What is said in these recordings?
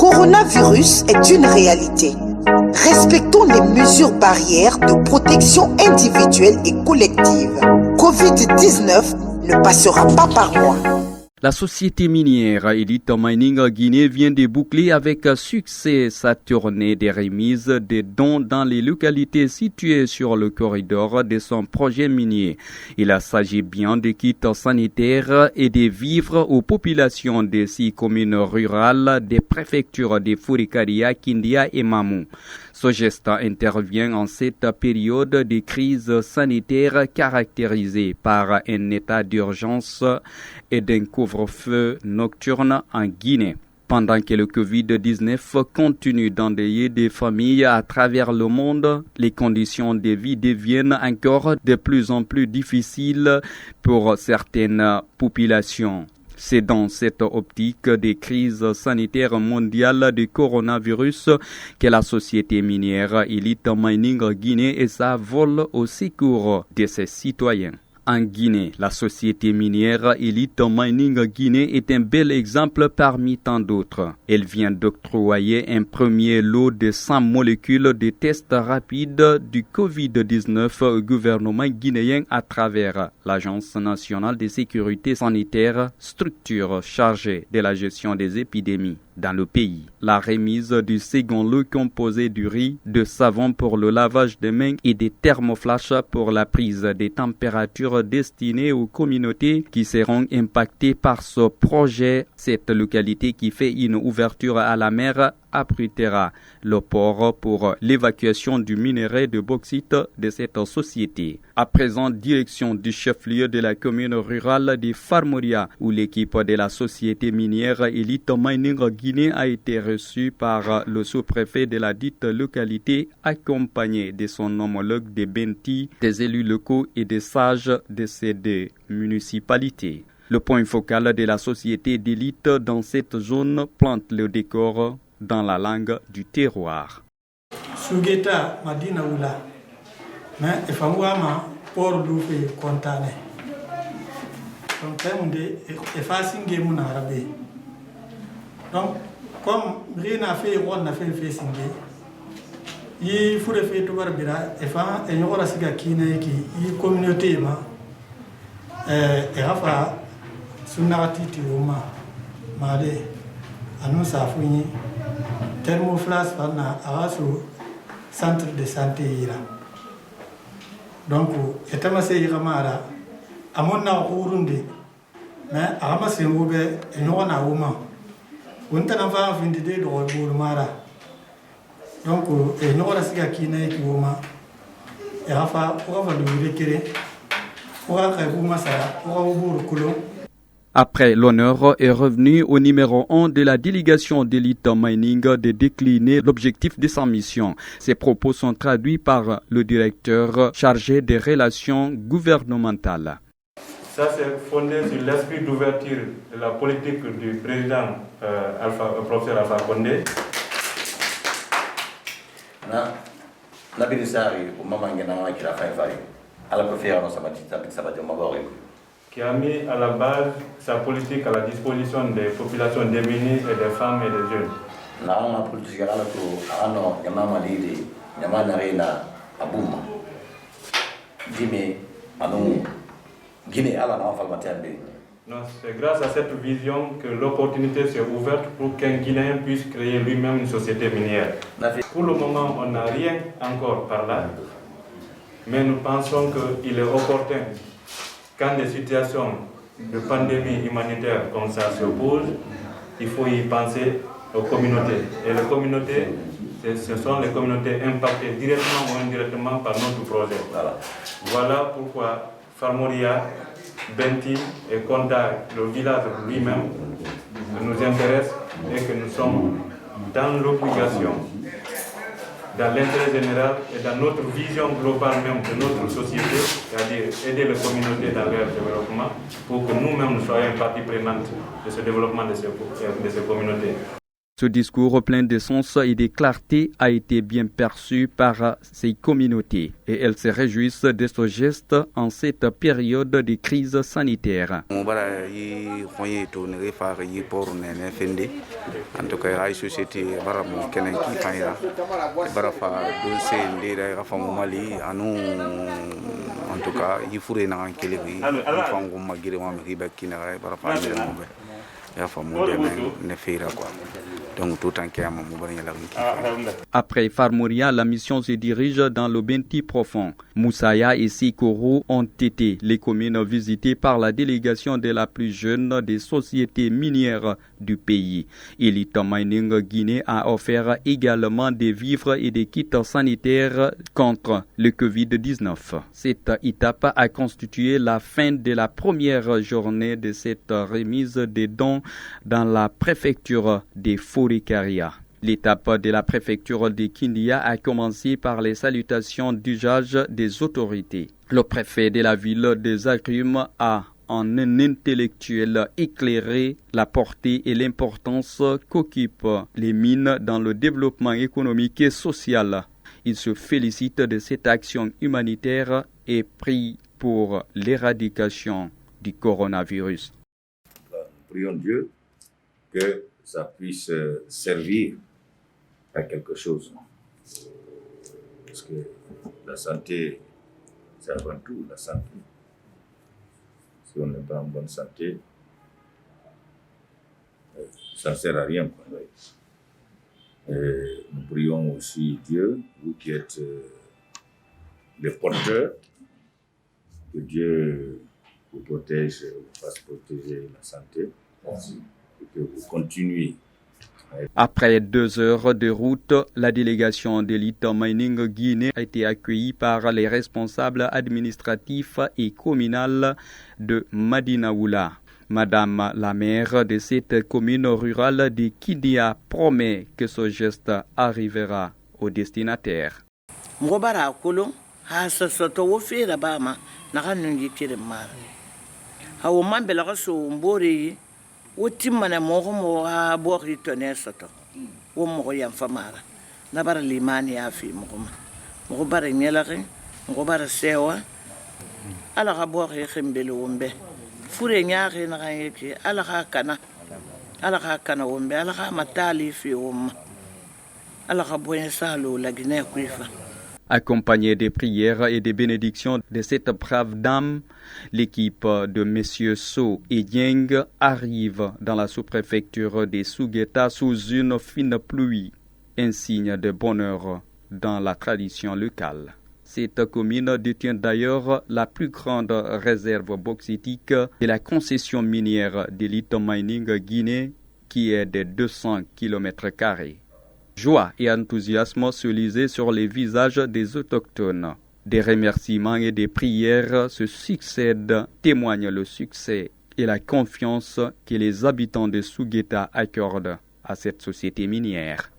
coronavirus est une réalité. Respectons les mesures barrières de protection individuelle et collective. Covid-19 ne passera pas par moi. La société minière Elite Mining Guinée vient de boucler avec succès sa tournée des remises des dons dans les localités situées sur le corridor de son projet minier. Il s'agit bien de kits sanitaires et de vivres aux populations des 6 communes rurales des préfectures de Furikaria, Kindia et Mamou. Ce geste intervient en cette période de crise sanitaire caractérisée par un état d'urgence et d'un couvre-feu nocturne en Guinée. Pendant que le Covid-19 continue d'endeuiller des familles à travers le monde, les conditions de vie deviennent encore de plus en plus difficiles pour certaines populations. C'est dans cette optique des crises sanitaires mondiales du coronavirus que la société minière Elite Mining Guinée s'envole au secours de ses citoyens. En Guinée, la société minière Elite Mining Guinée est un bel exemple parmi tant d'autres. Elle vient d'octroyer un premier lot de 100 molécules de tests rapides du Covid-19 au gouvernement guinéen à travers l'Agence nationale de sécurité sanitaire, structure chargée de la gestion des épidémies dans le pays. La remise du second lot composé du riz, de savon pour le lavage des mains et des thermoflash pour la prise des températures destinées aux communautés qui seront impactées par ce projet. Cette localité qui fait une ouverture à la mer abritera le port pour l'évacuation du minerai de bauxite de cette société. À présent, direction du chef-lieu de la commune rurale de Farmoria, où l'équipe de la société minière Elite Mining Guinée a été reçue par le sous-préfet de la dite localité, accompagné de son homologue de Benti, des élus locaux et des sages de ces 2 municipalités. Le point focal de la société d'élite dans cette zone plante le décor dans la langue du terroir. Sugeta Madina Oula, mais Efamouama, Port Loufé, Contane. Donc, terme de effacing game arabe. Donc, comme rien n'a fait, on a fait facing game. Il faut le faire tout barbira, et fa, et y'aura siga kine qui, y communauté ma, et rafa, sunarati tioma, made, annonce à fouiller. Thermoflash fana araso centre de santé ira donc etamase ira mara amonna urunde mais aramase ngobe enyona wuma wonta na fa findi de do bur mara donc enyora siga kine ki wuma e rafa o va le rekere o ra ka wuma sara o bur kulo. Après l'honneur est revenu au numéro 1 de la délégation d'Elite Mining de décliner l'objectif de sa mission. Ces propos sont traduits par le directeur chargé des relations gouvernementales. Ça, c'est fondé sur l'esprit d'ouverture de la politique du président professeur Alpha Condé. Qui a mis à la base sa politique à la disposition des populations démunies et des femmes et des jeunes. C'est grâce à cette vision que l'opportunité s'est ouverte pour qu'un Guinéen puisse créer lui-même une société minière. Pour le moment, on n'a rien encore par là, mais nous pensons qu'il est opportun. Quand des situations de pandémie humanitaire comme ça se posent, il faut y penser aux communautés. Et les communautés, ce sont les communautés impactées directement ou indirectement par notre projet. Voilà pourquoi Farmoria, Benti et Konda, le village lui-même, nous intéresse et que nous sommes dans l'obligation, dans l'intérêt général et dans notre vision globale même de notre société, c'est-à-dire aider les communautés dans leur développement pour que nous-mêmes nous soyons partie prenante de ce développement de ces communautés. Ce discours plein de sens et de clarté a été bien perçu par ces communautés et elles se réjouissent de ce geste en cette période de crise sanitaire. En tout cas, la société en tout cas, il faut Après Farmouria, la mission se dirige dans le Benti profond. Moussaya et Sikoro ont été les communes visitées par la délégation de la plus jeune des sociétés minières du pays. Elite Mining Guinée a offert également des vivres et des kits sanitaires contre le Covid-19. Cette étape a constitué la fin de la première journée de cette remise des dons dans la préfecture de Forikaria. L'étape de la préfecture de Kindia a commencé par les salutations d'usage des autorités. Le préfet de la ville des Agrumes a, en un intellectuel, éclairé la portée et l'importance qu'occupent les mines dans le développement économique et social. Il se félicite de cette action humanitaire et prie pour l'éradication du coronavirus. Prions Dieu que ça puisse servir à quelque chose. Parce que la santé, c'est avant tout la santé. Si on n'est pas en bonne santé, ça ne sert à rien. Et nous prions aussi Dieu, vous qui êtes les porteurs, que Dieu vous protège, vous fasse protéger la santé. Et que vous continuez. Après 2 heures de route, la délégation d'Elite Mining Guinée a été accueillie par les responsables administratifs et communaux de Madinaoula. Madame la maire de cette commune rurale de Kidia promet que ce geste arrivera au destinataire. Wotimana mogo mo a bori tonner soto wo mo yam famara na bara limani afi mo bara nyelare mo bara sewa ala ga bori khembele wombe fure nyaare na yeke ala ga kana wombe ala ga matali fi wom ala ga boyen salo la Guinée kuifa. Accompagné des prières et des bénédictions de cette brave dame, l'équipe de M. So et Dieng arrive dans la sous-préfecture des Sougeta sous une fine pluie, un signe de bonheur dans la tradition locale. Cette commune détient d'ailleurs la plus grande réserve bauxitique de la concession minière d'Elite Mining Guinée, qui est de 200 km². Joie et enthousiasme se lisaient sur les visages des autochtones. Des remerciements et des prières se succèdent, témoignent le succès et la confiance que les habitants de Sougeta accordent à cette société minière.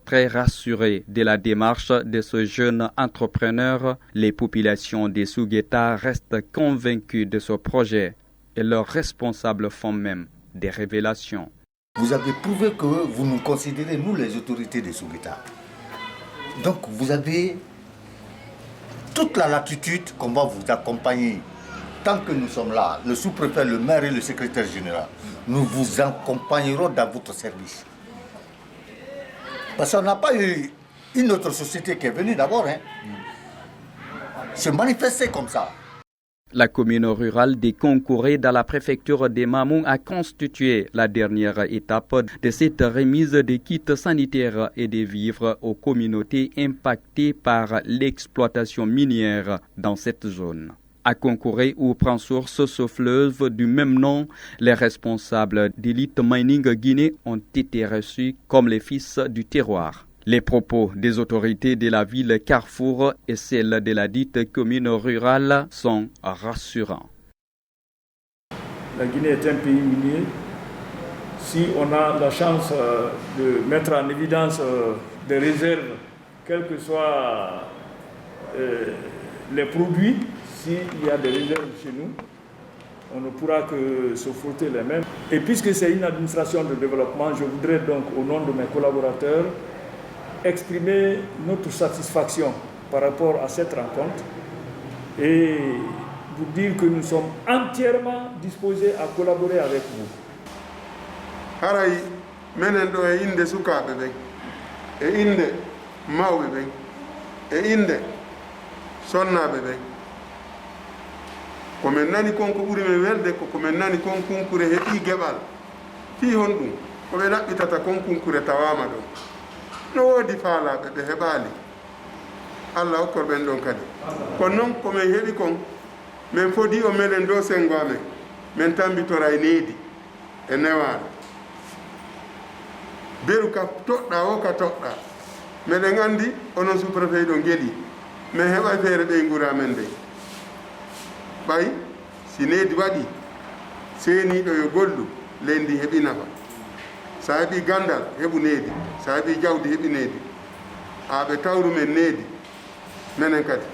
Très rassurés de la démarche de ce jeune entrepreneur, les populations des Sougeta restent convaincues de ce projet et leurs responsables font même des révélations. Vous avez prouvé que vous nous considérez, nous, les autorités des Sougeta. Donc vous avez toute la latitude qu'on va vous accompagner. Tant que nous sommes là, le sous-préfet, le maire et le secrétaire général, nous vous accompagnerons dans votre service. Parce qu'on n'a pas eu une autre société qui est venue d'abord. Se manifester comme ça. La commune rurale de Konkouré dans la préfecture de Mamou a constitué la dernière étape de cette remise des kits sanitaires et des vivres aux communautés impactées par l'exploitation minière dans cette zone. À Konkouré, où prend source ce fleuve du même nom, les responsables d'Elite Mining Guinée ont été reçus comme les fils du terroir. Les propos des autorités de la ville Carrefour et celles de la dite commune rurale sont rassurants. La Guinée est un pays minier. Si on a la chance de mettre en évidence des réserves, quels que soient les produits, s'il y a des réserves chez nous, on ne pourra que se frotter les mains. Et puisque c'est une administration de développement, je voudrais donc, au nom de mes collaborateurs, exprimer notre satisfaction par rapport à cette rencontre et vous dire que nous sommes entièrement disposés à collaborer avec vous. Haray menen ɗo e inde sukaɓe ɓen e inde mawɓe ɓen e inde sonnaɓe ɓen komin nani konko ɓuri men welde ko komin nani kon kunkure heeɓi geɓal fi hon ɗum koɓe ɗaɓɓitata kon kunkure tawama ɗon no woodi faalaɓe ɓe heɓali allah hokkor ɓen ɗon kadi kono noon komin heeɓi kon min fodi o meɗen dow sengo amen min tambitora e needi e newaɗo beru ka toɗɗa o ka toɗɗa meɗen andi onon sous-préfet ɗo gueɗi min heɓa feere ɓey gura men ndey ɓay si needi waɗi seeniɗo yo gollu leydi heeɓi nafa sa heeɓi gandal heɓu needi sa heeɓi jawdi heeɓi needi ɓe tawru men needi menen kadi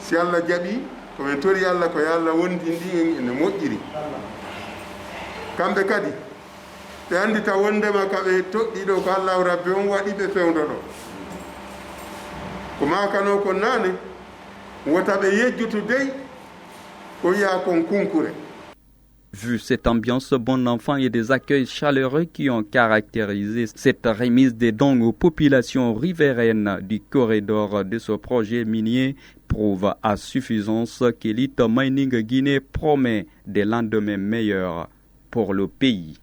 si allah jaɓi komin tori allah ko yo allah wondin ɗi ene moƴƴiri kamɓe kadi ɓe andita wondema kaɓe toɗɗi ɗo ko allahu rabbi on waɗi ɓe fewdo ɗo ko makano kon nane wota ɓe yejjutu dey ko yiya kon kunkure. Vu cette ambiance bon enfant et des accueils chaleureux qui ont caractérisé cette remise des dons aux populations riveraines du corridor de ce projet minier, prouve à suffisance qu'Elite Mining Guinée promet des lendemains meilleurs pour le pays.